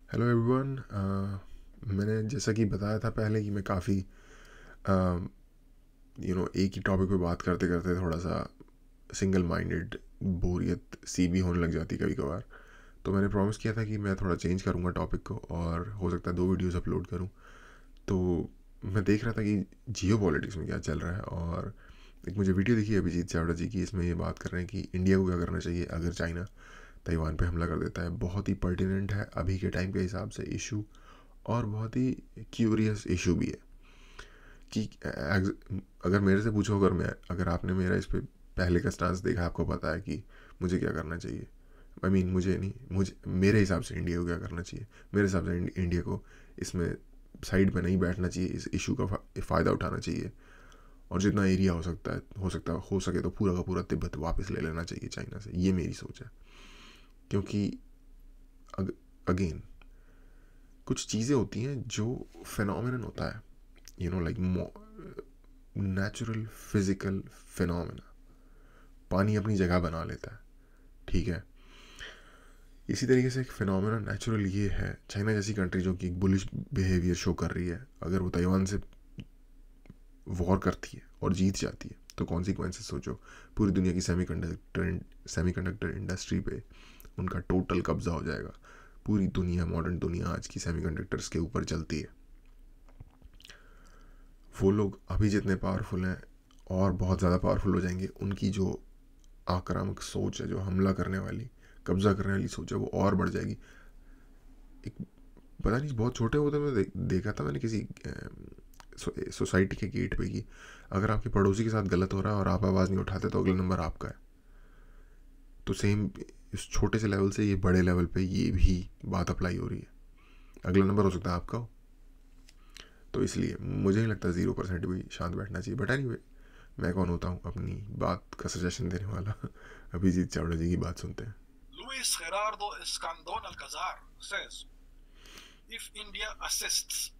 Hello everyone. मैंने जैसा कि बताया था पहले कि मैं काफ़ी एक ही टॉपिक पे बात करते करते थोड़ा सा सिंगल माइंडेड बोरियत सी भी होने लग जाती कभी कभार। तो मैंने प्रॉमिस किया था कि मैं थोड़ा चेंज करूँगा टॉपिक को और हो सकता है 2 वीडियोस अपलोड करूँ। तो मैं देख रहा था कि जियो पॉलिटिक्स में क्या चल रहा है, और एक मुझे वीडियो दिखी अभिजीत चावड़ा जी की। इसमें ये बात कर रहे हैं कि इंडिया को क्या करना चाहिए अगर चाइना ताइवान पे हमला कर देता है। बहुत ही पर्टिनेंट है अभी के टाइम के हिसाब से इशू, और बहुत ही क्यूरियस इशू भी है कि अगर मेरे से पूछो, अगर आपने मेरा इस पे पहले का स्टांस देखा, आपको पता है कि मुझे क्या करना चाहिए। मुझे नहीं, मुझे मेरे हिसाब से इंडिया को क्या करना चाहिए। मेरे हिसाब से इंडिया को इसमें साइड पे नहीं बैठना चाहिए, इस इशू का फ़ायदा उठाना चाहिए, और जितना एरिया हो सके तो पूरा का पूरा तिब्बत वापस ले लेना चाहिए चाइना से। ये मेरी सोच है, क्योंकि अगेन कुछ चीज़ें होती हैं जो फिनोमिनन होता है, लाइक नेचुरल फिजिकल फिनोमिना। पानी अपनी जगह बना लेता है, ठीक है। इसी तरीके से एक फिनोमिना नेचुरल ये है, चाइना जैसी कंट्री जो कि एक बुलिश बिहेवियर शो कर रही है, अगर वो ताइवान से वॉर करती है और जीत जाती है तो कॉन्सिक्वेंसेस सोचो। पूरी दुनिया की सेमीकंडक्टर इंडस्ट्री पे उनका टोटल कब्जा हो जाएगा। पूरी दुनिया, मॉडर्न दुनिया आज की सेमीकंडक्टर्स के ऊपर चलती है। वो लोग अभी जितने पावरफुल हैं और बहुत ज़्यादा पावरफुल हो जाएंगे। उनकी जो आक्रामक सोच है, जो हमला करने वाली, कब्जा करने वाली सोच है, वो और बढ़ जाएगी। एक पता नहीं, बहुत छोटे होते मैं देखा था मैंने किसी सोसाइटी के गेट पे कि अगर आपके पड़ोसी के साथ गलत हो रहा है और आप आवाज़ नहीं उठाते तो अगला नंबर आपका है। तो सेम इस छोटे से लेवल से ये बड़े लेवल पे ये भी बात अप्लाई हो रही है। अगला नंबर हो सकता है आपका हो। तो इसलिए मुझे नहीं लगता 0% भी शांत बैठना चाहिए। बट एनीवे, मैं कौन होता हूँ अपनी बात का सजेशन देने वाला। अभिजीत चावड़ा जी की बात सुनते हैं। Luis Gerardo Escandón Alcazar says, if India assists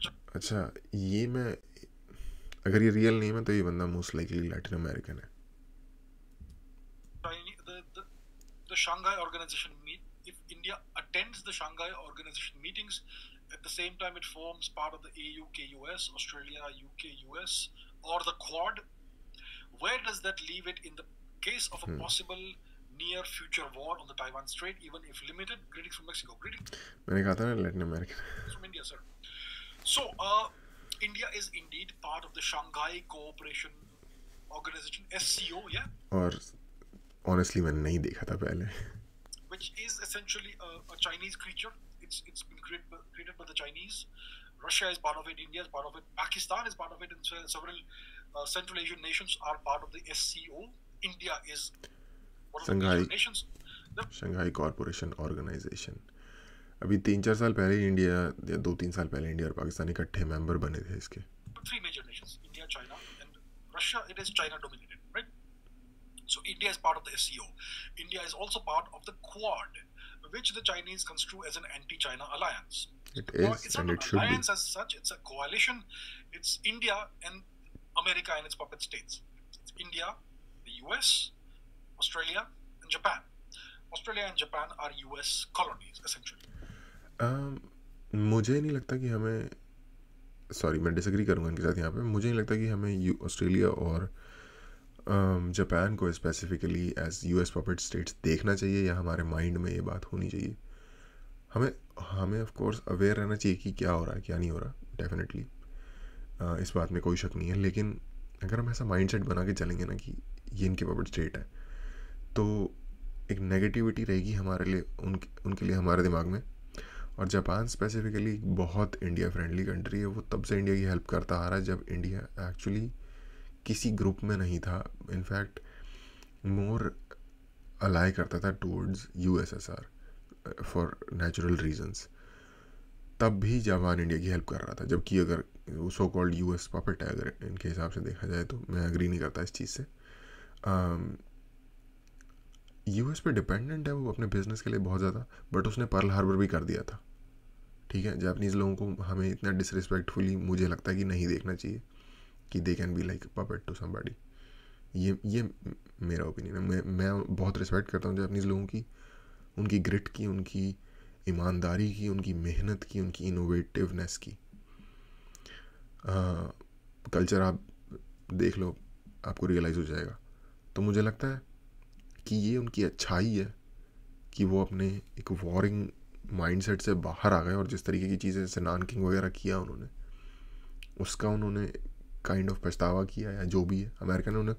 the अच्छा, ये मैं अगर ये रियल नेम है तो ये बंदा मोस्ट लाइकली लैटिन अमेरिकन है। Chinese, the Shanghai Organization if India attends the Shanghai Organization meetings, at the same time it forms part of the AU, KUS, Australia, UK, US, or the Quad, where does that leave it in the case of a possible near future war on the Taiwan Strait, even if limited? Greetings from Mexico. Greetings मैंने कहा था ना Latin American. from India, sir. So, India is indeed part of the Shanghai Cooperation Organization, SCO, yeah? और honestly मैंने नहीं देखा था पहले। Which is essentially a Chinese creature. It's been created by the Chinese. Russia is part of it. India is part of it. Pakistan is part of it, and several Central Asian nations are part of the SCO. India is one of the major nations. Shanghai corporation organisation. अभी 3-4 साल पहले ही India, या 2-3 साल पहले India और पाकिस्तान इकट्ठे member बने थे इसके। Three major nations: India, China, and Russia. It is China dominated, right? So India is part of the SCO. India is also part of the Quad, which the Chinese construe as an anti-China alliance. It is, it's and not it an should be. alliance as such. It's a coalition. It's India and America and its puppet states. It's India, the US, Australia, and Japan. Australia and Japan are US colonies, essentially. मुझे नहीं लगता कि हमें, sorry मैं disagree करूँगा इनके साथ यहाँ पे। मुझे नहीं लगता कि हमें ऑस्ट्रेलिया और जापान को specifically as US puppet states देखना चाहिए, या हमारे माइंड में ये बात होनी चाहिए। हमें हमें ऑफ कोर्स अवेयर रहना चाहिए कि क्या हो रहा है क्या नहीं हो रहा, डेफिनेटली। इस बात में कोई शक नहीं है। लेकिन अगर हम ऐसा माइंडसेट बना के चलेंगे ना कि ये इनके पपेट स्टेट है, तो एक नेगेटिविटी रहेगी हमारे लिए, उनके लिए हमारे दिमाग में। और जापान स्पेसिफिकली बहुत इंडिया फ्रेंडली कंट्री है। वो तब से इंडिया की हेल्प करता आ रहा है जब इंडिया एक्चुअली किसी ग्रुप में नहीं था। इनफैक्ट मोर अलाई करता था towards USSR for natural reasons. तब भी जापान इंडिया की हेल्प कर रहा था, जबकि अगर वो सो कॉल्ड यूएस पपेट है, अगर इनके हिसाब से देखा जाए तो मैं एग्री नहीं करता इस चीज़ से। यूएस पे डिपेंडेंट है वो अपने बिजनेस के लिए बहुत ज़्यादा, बट उसने पर्ल हार्बर भी कर दिया था, ठीक है। जापानीज़ लोगों को हमें इतना डिसरिस्पेक्टफुली मुझे लगता है कि नहीं देखना चाहिए कि they can be like puppet to somebody. ये मेरा ओपिनियन है। मैं बहुत रिस्पेक्ट करता हूँ जापानीज़ लोगों की, उनकी ग्रिट की, उनकी ईमानदारी की, उनकी मेहनत की, उनकी इनोवेटिवनेस की। कल्चर आप देख लो, आपको रियलाइज़ हो जाएगा। तो मुझे लगता है कि ये उनकी अच्छाई है कि वो अपने एक वॉरिंग माइंडसेट से बाहर आ गए, और जिस तरीके की चीज़ें जैसे नानकिंग वगैरह किया उन्होंने, उसका उन्होंने काइंड ऑफ पछतावा किया, या जो भी है। अमेरिका ने उन्हें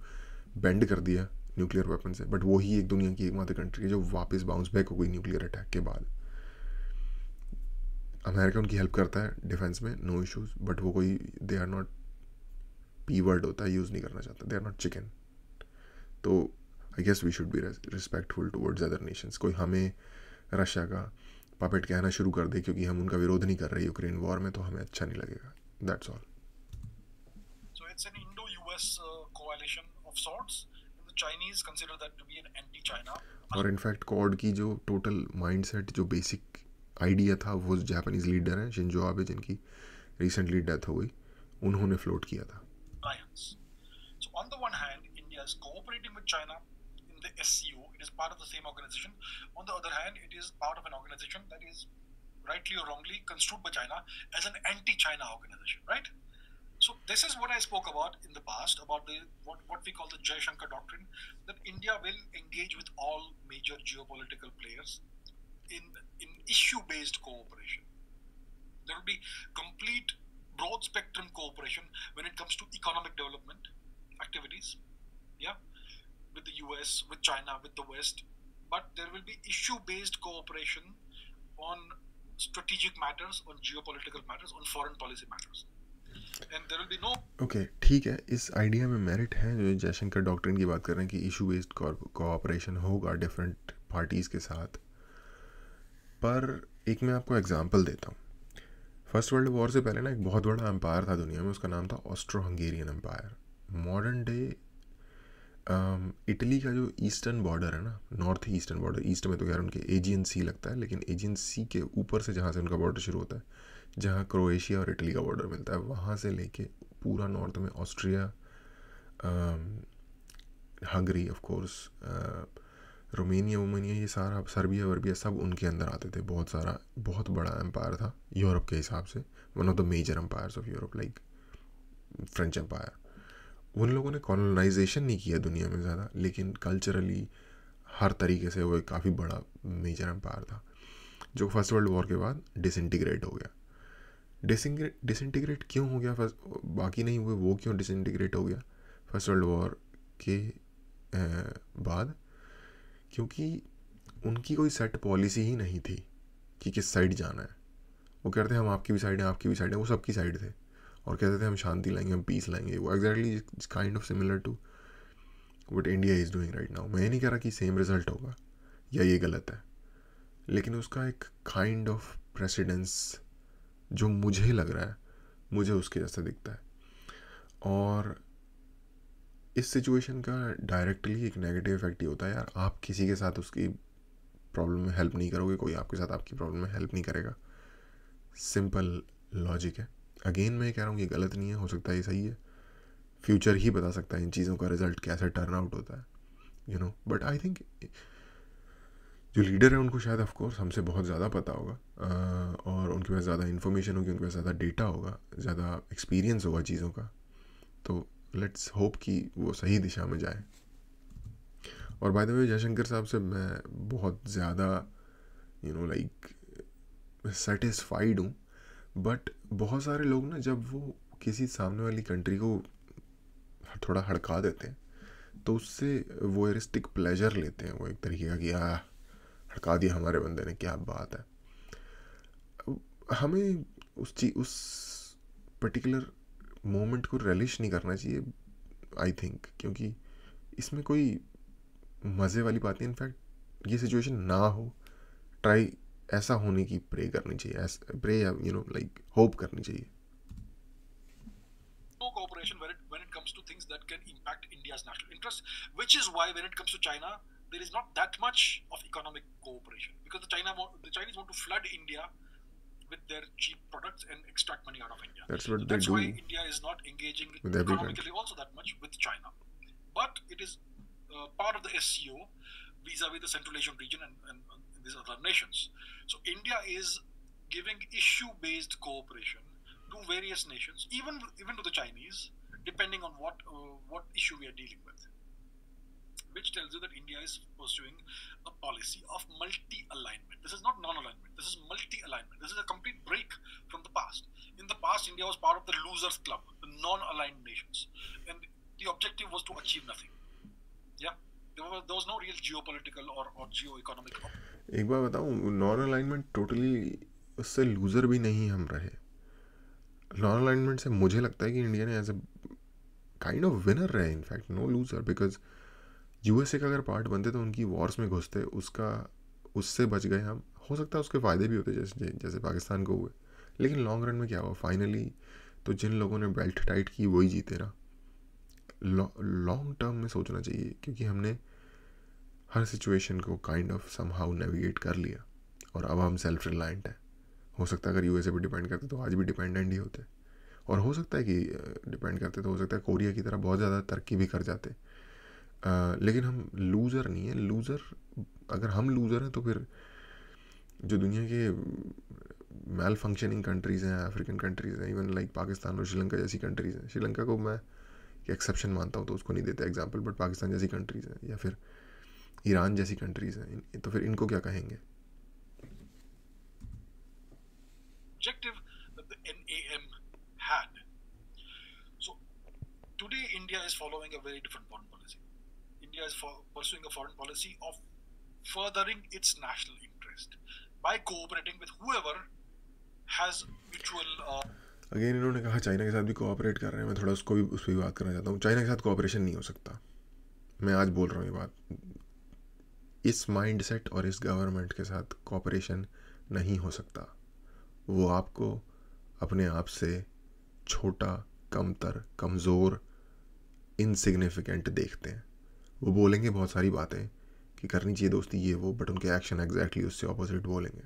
बेंड कर दिया न्यूक्लियर वेपन से, बट वही एक दुनिया की एकमात्र कंट्री है जो वापस बाउंस बैक हो गई न्यूक्लियर अटैक के बाद। अमेरिका उनकी हेल्प करता है डिफेंस में, नो इश्यूज़, बट वो कोई, they are not, P word होता है, यूज़ नहीं करना चाहता, दे आर नॉट चिकन। तो I guess we should be respectful towards other nations. कोई हमें रशिया का पपेट कहना शुरू कर दे क्योंकि हम उनका विरोध नहीं कर रहे यूक्रेन वॉर में, तो हमें अच्छा नहीं लगेगा। That's all. So it's an Indo-US coalition of sorts. The Chinese consider that to be an anti-China. और इनफैक्ट क्वाड की जो टोटल माइंडसेट, जो बेसिक आइडिया था, वो जापानीज लीडर हैं शिंजो आबे, जिनकी रिसेंटली डेथ हो गई, उन्होंने फ्लोट किया था। Alliance. So on the one hand, India is cooperating with China in the SCO. It is part of the same organization. On the other hand, it is part of an organization that is rightly or wrongly construed by China as an anti-China organization, right? So this is what I spoke about in the past about the what we call the Jaishankar doctrine, that India will engage with all major geopolitical players in issue-based cooperation. There will be complete broad spectrum cooperation when it comes to economic development activities, yeah, with the US, with China, with the West, but there will be issue-based cooperation on strategic matters, on geopolitical matters, on foreign policy matters. And there will be no okay, ठीक है, इस idea में merit है जो Jaishankar doctrine की बात कर रहे हैं कि इशू बेस्ड कोऑपरेशन होगा डिफरेंट पार्टीज़ के साथ। पर एक मैं आपको एग्जांपल देता हूँ। फर्स्ट वर्ल्ड वॉर से पहले ना एक बहुत बड़ा एम्पायर था दुनिया में, उसका नाम था Austro Hungarian empire. Modern day Italy का जो ईस्टर्न बॉर्डर है ना, नॉर्थ ईस्टर्न बॉर्डर, ईस्ट में तो खैर उनके एजियन सी लगता है, लेकिन एजियन सी के ऊपर से जहाँ से उनका बॉर्डर शुरू होता है, जहाँ क्रोएशिया और इटली का बॉर्डर मिलता है, वहाँ से लेके पूरा नॉर्थ में Austria, Hungary of course, Romania वोमेनिया, ये सारा, सर्बिया वर्बिया, सब उनके अंदर आते थे। बहुत सारा, बहुत बड़ा एम्पायर था यूरोप के हिसाब से, one of the major empires of Europe, like French empire. उन लोगों ने कॉलोनाइजेशन नहीं किया दुनिया में ज़्यादा, लेकिन कल्चरली हर तरीके से वो एक काफ़ी बड़ा मेजर एम्पायर था, जो फर्स्ट वर्ल्ड वॉर के बाद डिसइंटीग्रेट हो गया। डिसइंटीग्रेट क्यों हो गया, बाकी नहीं हुए, वो क्यों डिसइंटीग्रेट हो गया फर्स्ट वर्ल्ड वॉर के बाद? क्योंकि उनकी कोई सेट पॉलिसी ही नहीं थी कि किस साइड जाना है। वो कहते हैं हम आपकी भी साइड हैं, आपकी भी साइड है, वो सबकी साइड थे, और कहते थे हम शांति लाएंगे, हम पीस लाएंगे। वो exactly kind of similar to what India is doing right now. मैं नहीं कह रहा कि सेम रिजल्ट होगा या ये गलत है, लेकिन उसका एक काइंड ऑफ प्रेसिडेंस जो मुझे लग रहा है, मुझे उसके जैसा दिखता है। और इस सिचुएशन का डायरेक्टली एक नेगेटिव इफेक्ट ही होता है, यार आप किसी के साथ उसकी प्रॉब्लम में हेल्प नहीं करोगे, कोई आपके साथ आपकी प्रॉब्लम में हेल्प नहीं करेगा। सिंपल लॉजिक है। अगेन मैं कह रहा हूँ ये गलत नहीं है, हो सकता है ये सही है, फ्यूचर ही बता सकता है इन चीज़ों का रिजल्ट कैसे टर्न आउट होता है, you know. But I think जो लीडर है उनको शायद ऑफकोर्स हमसे बहुत ज़्यादा पता होगा, और उनके पास ज़्यादा इन्फॉर्मेशन होगी, उनके पास ज़्यादा डेटा होगा, ज़्यादा एक्सपीरियंस होगा चीज़ों का। तो लेट्स होप कि वो सही दिशा में जाए। और बाय द वे जयशंकर साहब से मैं बहुत ज़्यादा लाइक सेटिस्फाइड हूँ, बट बहुत सारे लोग ना, जब वो किसी सामने वाली कंट्री को थोड़ा हड़का देते हैं, तो उससे वोयरिस्टिक प्लेजर लेते हैं, वो एक तरीके का कि हड़का दिया हमारे बंदे ने, क्या बात है। हमें उस पर्टिकुलर मोमेंट को रिलिश नहीं करना चाहिए, आई थिंक, क्योंकि इसमें कोई मज़े वाली बात नहीं। इनफैक्ट ये सिचुएशन ना हो, ट्राई ऐसा होने की प्रे करनी चाहिए, प्रे या लाइक होप करनी चाहिए। No cooperation when it comes to things that can impact India's national interest, which is why when it comes to China, there is not that much of economic cooperation, because the Chinese want to flood India with their cheap products and extract money out of India. That's what That's they why do India is not engaging with every economically also that much with China. But it is part of the SCO vis-a-vis the Central Asian region and this nations. So India is giving issue-based cooperation to various nations, even to the Chinese, depending on what issue we are dealing with, which tells you that India is pursuing a policy of multi-alignment. This is not non-alignment. This is multi-alignment. This is a complete break from the past. In the past, India was part of the losers club, the non-aligned nations, and the objective was to achieve nothing. Yeah, there was no real geopolitical or geo-economic. एक बार बताऊं, non alignment totally उससे loser भी नहीं हम रहे. Non alignment से मुझे लगता है कि इंडिया ने as a kind of winner रहे, in fact no loser, because USA का अगर पार्ट बनते तो उनकी वॉर्स में घुसते, उससे बच गए हम. हो सकता है उसके फ़ायदे भी होते जैसे पाकिस्तान को हुए, लेकिन लॉन्ग रन में क्या हुआ, फाइनली तो जिन लोगों ने बेल्ट टाइट की वही जीते ना. लॉन्ग टर्म में सोचना चाहिए, क्योंकि हमने हर सिचुएशन को काइंड ऑफ समहाउ नेविगेट कर लिया और अब हम सेल्फ रिलायंट है. हो सकता है अगर यूएसए पे डिपेंड करते तो आज भी डिपेंडेंट ही होते, और हो सकता है कि डिपेंड करते तो हो सकता है कोरिया की तरह बहुत ज़्यादा तरक्की भी कर जाते. लेकिन हम लूज़र नहीं है. लूज़र, अगर हम लूज़र हैं तो फिर जो दुनिया के मैल फंक्शनिंग कंट्रीज़ हैं, अफ्रीकन कंट्रीज़ हैं, इवन लाइक पाकिस्तान और श्रीलंका जैसी कंट्रीज़ हैं. श्रीलंका को मैं एक्सेप्शन मानता हूँ तो उसको नहीं देते एग्जांपल, बट पाकिस्तान जैसी कंट्रीज़ हैं या फिर ईरान जैसी कंट्रीज़ हैं, तो फिर इनको क्या कहेंगे. Objective that the NAM had. So today India is following a very different foreign policy. India is pursuing a foreign policy of furthering its national interest by cooperating with whoever has mutual. Again इन्होंने कहा China के साथ भी cooperate कर रहे हैं. मैं थोड़ा उस पर भी बात करना चाहता हूँ. चाइना के साथ कोऑपरेशन नहीं हो सकता. मैं आज बोल रहा हूँ ये बात. इस माइंडसेट और इस गवर्नमेंट के साथ कोऑपरेशन नहीं हो सकता. वो आपको अपने आप से छोटा, कमतर, कमज़ोर, इनसिग्निफिकेंट देखते हैं. वो बोलेंगे बहुत सारी बातें कि करनी चाहिए दोस्ती ये वो, बट उनके एक्शन एग्जैक्टली उससे ऑपोजिट बोलेंगे.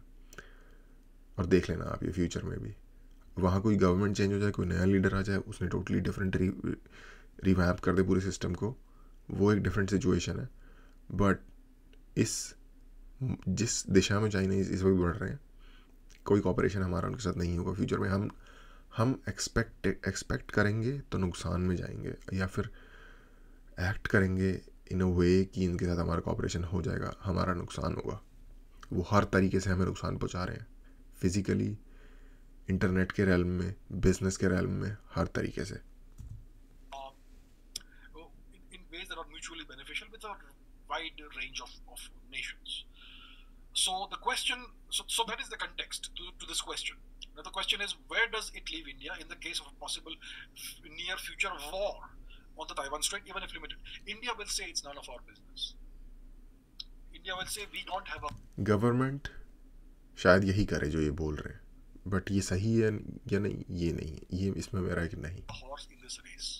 और देख लेना आप ये फ्यूचर में भी, वहाँ कोई गवर्नमेंट चेंज हो जाए, कोई नया लीडर आ जाए, उसने टोटली डिफरेंट रिवैम्प कर दे पूरे सिस्टम को, वो एक डिफरेंट सिचुएशन है. बट जिस दिशा में चाइनीज़ इस वक्त बढ़ रहे हैं, कोई कॉपरेशन हमारा उनके साथ नहीं होगा फ्यूचर में. हम एक्सपेक्ट करेंगे तो नुकसान में जाएंगे, या फिर एक्ट करेंगे इन अ वे कि इनके साथ हमारा कॉपरेशन हो जाएगा, हमारा नुकसान होगा. वो हर तरीके से हमें नुकसान पहुंचा रहे हैं, फिजिकली, इंटरनेट के रेल्म में, बिजनेस के रेल्म में, हर तरीके से. In ways that are mutually beneficial with a wide range of nations. So the question, so that is the context to this question. Now the question is, where does it leave India in the case of a possible near future war on the Taiwan Strait, even if limited? India will say it's none of our business. India will say we don't have a. Government शायद यही करे जो ये बोल रहे हैं, but ये सही है या नहीं, ये नहीं है. ये इसमें मेरा एक नहीं. Horse in this race.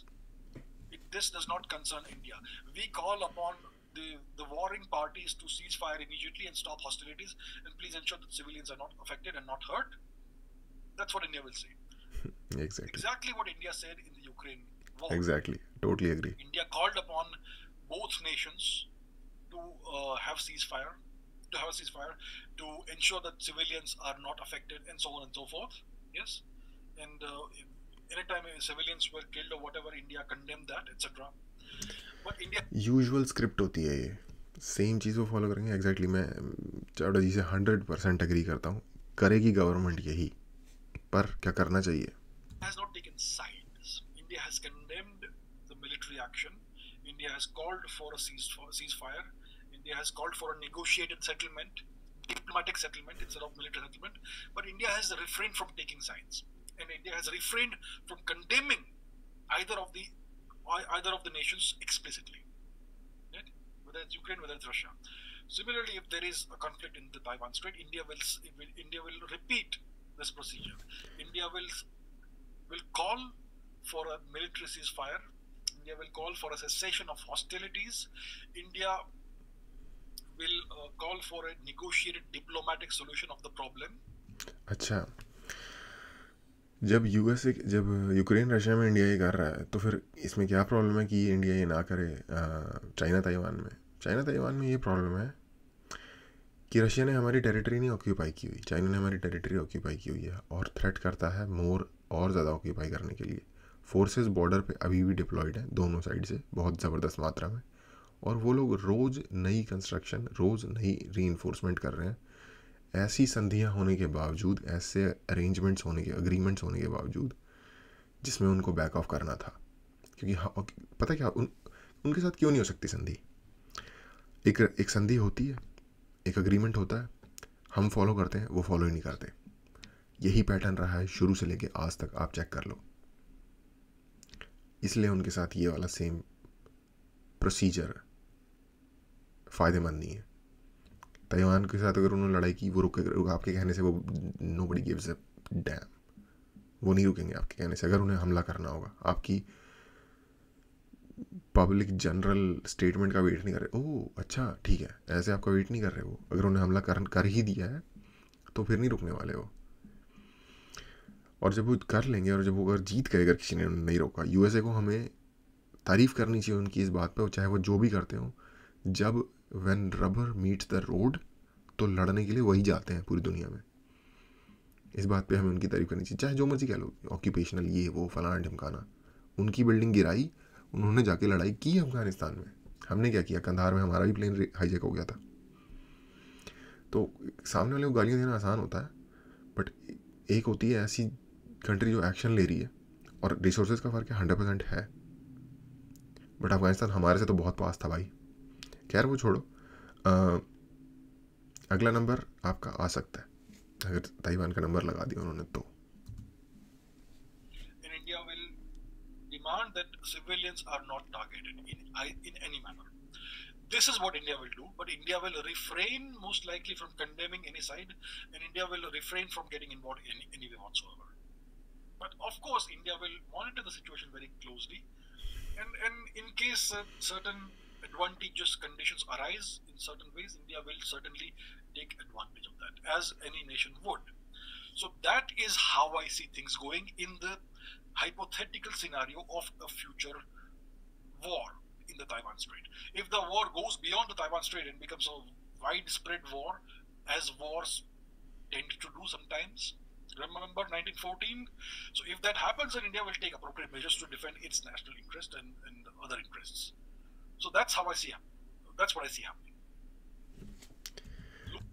This does not concern India. We call upon the warring parties to cease fire immediately and stop hostilities, and please ensure that civilians are not affected and not hurt. That's what India will say. Exactly what India said in the Ukraine war. Exactly. Totally agree. India called upon both nations to have ceasefire, to ensure that civilians are not affected, and so on and so forth. Yes, and anytime civilians were killed or whatever, India condemned that, etc. But India usual script होती है, ये same चीज़ को follow करेंगे. Exactly मैं चावड़ा जी से 100% agree करता हूँ. करेगी गवर्नमेंट यही, पर क्या करना चाहिए. has not taken sides. India has condemned the military action. India has called for a ceasefire. India has called for a negotiated settlement, diplomatic settlement instead of military settlement. But India has refrained from taking sides, and India has refrained from condemning either of the nations explicitly, right? Whether it's Ukraine, whether it's Russia. Similarly, if there is a conflict in the Taiwan Strait, India will repeat this procedure. India will call for a military ceasefire. India will call for a cessation of hostilities. India will call for a negotiated diplomatic solution of the problem. अच्छा, जब Ukraine Russia में India ये कर रहा है, तो फिर इसमें क्या प्रॉब्लम है कि इंडिया ये ना करे चाइना ताइवान में. चाइना ताइवान में ये प्रॉब्लम है कि रशिया ने हमारी टेरिटरी नहीं ऑक्यूपाई की हुई, चाइना ने हमारी टेरिटरी ऑक्यूपाई की हुई है और थ्रेट करता है मोर और ज़्यादा ऑक्यूपाई करने के लिए। फोर्सेस बॉर्डर पे अभी भी डिप्लॉयड हैं दोनों साइड से बहुत ज़बरदस्त मात्रा में, और वो लोग रोज़ नई कंस्ट्रक्शन, रोज़ नई री कर रहे हैं। ऐसी संधियाँ होने के बावजूद, ऐसे अरेंजमेंट्स होने के, अग्रीमेंट्स होने के बावजूद, जिसमें उनको बैक ऑफ करना था। क्योंकि हाँ, पता क्या उनके साथ क्यों नहीं हो सकती संधि? एक संधि होती है, एक अग्रीमेंट होता है, हम फॉलो करते हैं, वो फॉलो ही नहीं करते। यही पैटर्न रहा है शुरू से लेके आज तक, आप चेक कर लो। इसलिए उनके साथ ये वाला सेम प्रोसीजर फ़ायदेमंद नहीं है। ताइवान के साथ अगर उन्होंने लड़ाई की, वो रुके आपके कहने से, वो नोबडी गिव्स अ डैम, वो नहीं रुकेंगे आपके कहने से। अगर उन्हें हमला करना होगा, आपकी पब्लिक जनरल स्टेटमेंट का वेट नहीं कर रहे, ओह अच्छा ठीक है, ऐसे आपका वेट नहीं कर रहे वो, अगर उन्हें हमला कर ही दिया है तो फिर नहीं रुकने वाले वो। और जब वो कर लेंगे, और जब वो अगर जीत गए, अगर किसी ने नहीं रोका, यूएसए को हमें तारीफ़ करनी चाहिए उनकी इस बात पे, चाहे वो जो भी करते हो। जब when rubber meets the road, तो लड़ने के लिए वही जाते हैं पूरी दुनिया में। इस बात पे हमें उनकी तारीफ़ करनी चाहिए, चाहे जो मर्जी कह लो, ऑक्यूपेशनल ये वो फलाना ढमकाना। उनकी बिल्डिंग गिराई, उन्होंने जाके लड़ाई की अफगानिस्तान में। हमने क्या किया? कंधार में हमारा भी प्लेन हाईजैक हो गया था। तो सामने वाले को गालियाँ देना आसान होता है, बट एक होती है ऐसी कंट्री जो एक्शन ले रही है, और रिसोर्सेज का फ़र्क है, 100% है। बट अफगानिस्तान हमारे से तो बहुत पास था भाई। खैर वो छोड़ो, अगला नंबर आपका आ सकता है, अगर ताइवान का नंबर लगा दिया उन्होंने तो। India will demand that civilians are not targeted in any manner. This is what India will do, but India will refrain most likely from condemning any side, and India will refrain from getting involved in any way whatsoever. But of course, India will monitor the situation very closely, and in case certain advantageous conditions arise in certain ways, India will certainly take advantage of that, as any nation would. So that is how I see things going in the hypothetical scenario of a future war in the Taiwan Strait. If the war goes beyond the Taiwan Strait and becomes a widespread war, as wars tend to do sometimes, remember 1914? So if that happens, then India will take appropriate measures to defend its national interest and other interests. So that's how I see it. That's what I see happening.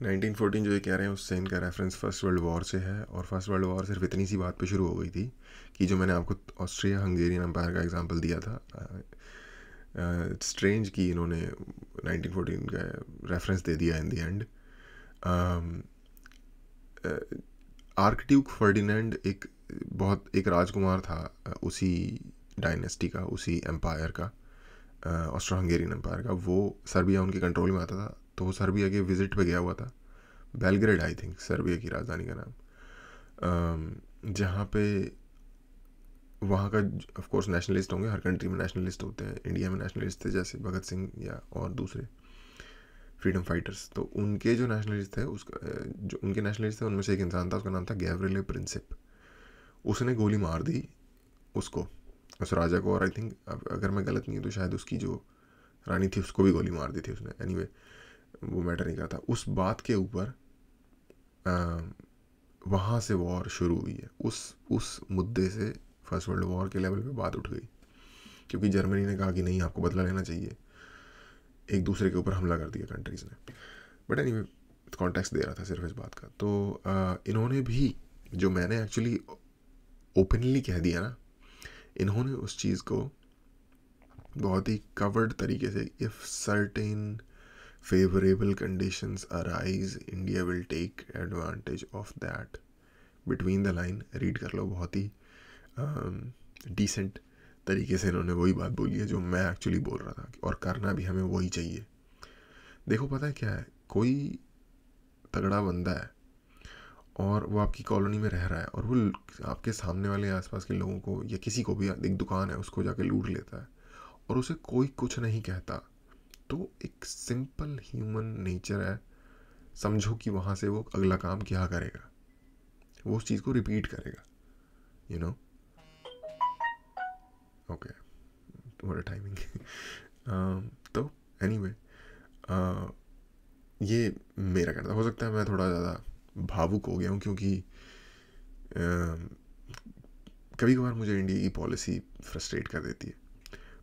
1914 जो ये कह रहे हैं, उससे इनका reference first world war से है, और फर्स्ट वर्ल्ड वॉर सिर्फ इतनी सी बात पे शुरू हो गई थी कि जो मैंने आपको ऑस्ट्रिया हंगेरियन एम्पायर का एग्जांपल दिया था, स्ट्रेंज कि इन्होंने 1914 का रेफरेंस दे दिया in the end. Archduke Ferdinand एक राजकुमार था उसी डायनेस्टी का, उसी एम्पायर का, ऑस्ट्रो हंगेरियन एम्पायर का। वो सर्बिया उनके कंट्रोल में आता था, तो वो सर्बिया के विज़िट पे गया हुआ था, बेलग्रेड आई थिंक सर्बिया की राजधानी का नाम, जहाँ पे वहाँ का ऑफ कोर्स नेशनलिस्ट होंगे, हर कंट्री में नेशनलिस्ट होते हैं। इंडिया में नेशनलिस्ट थे जैसे भगत सिंह या और दूसरे फ्रीडम फाइटर्स। तो उनके जो नेशनलिस्ट थे, जो उनके नेशनलिस्ट थे, उनमें से एक इंसान था, उसका नाम था गैब्रिएल प्रिंसिप। उसने गोली मार दी उसको, उस राजा को, और आई थिंक अगर मैं गलत नहीं हूँ तो शायद उसकी जो रानी थी उसको भी गोली मार दी थी उसने। एनीवे वो मैटर नहीं करता। उस बात के ऊपर वहाँ से वॉर शुरू हुई है। उस मुद्दे से फर्स्ट वर्ल्ड वॉर के लेवल पे बात उठ गई, क्योंकि जर्मनी ने कहा कि नहीं, आपको बदला लेना चाहिए, एक दूसरे के ऊपर हमला कर दिया कंट्रीज़ ने। बट एनीवे कॉन्टेक्स्ट दे रहा था सिर्फ इस बात का। तो इन्होंने भी, जो मैंने एक्चुअली ओपनली कह दिया ना, इन्होंने उस चीज़ को बहुत ही कवर्ड तरीके से, if certain favorable conditions arise, India will take advantage of that, between the line read कर लो। बहुत ही डिसेंट तरीके से इन्होंने वही बात बोली है जो मैं एक्चुअली बोल रहा था, और करना भी हमें वही चाहिए। देखो पता है क्या है, कोई तगड़ा बंदा है और वो आपकी कॉलोनी में रह रहा है, और वो आपके सामने वाले आसपास के लोगों को, या किसी को भी, एक दुकान है उसको जाके लूट लेता है, और उसे कोई कुछ नहीं कहता, तो एक सिंपल ह्यूमन नेचर है, समझो कि वहाँ से वो अगला काम क्या करेगा, वो उस चीज़ को रिपीट करेगा, यू नो। ओके, तुम्हारा टाइमिंग। तो एनीवे, ये मेरा कहना था। हो सकता है मैं थोड़ा ज़्यादा भावुक हो गया हूँ, क्योंकि कभी कभार मुझे इंडिया की पॉलिसी फ्रस्ट्रेट कर देती है।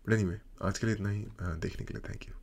बट एनीवे, आज के लिए इतना ही। देखने के लिए थैंक यू।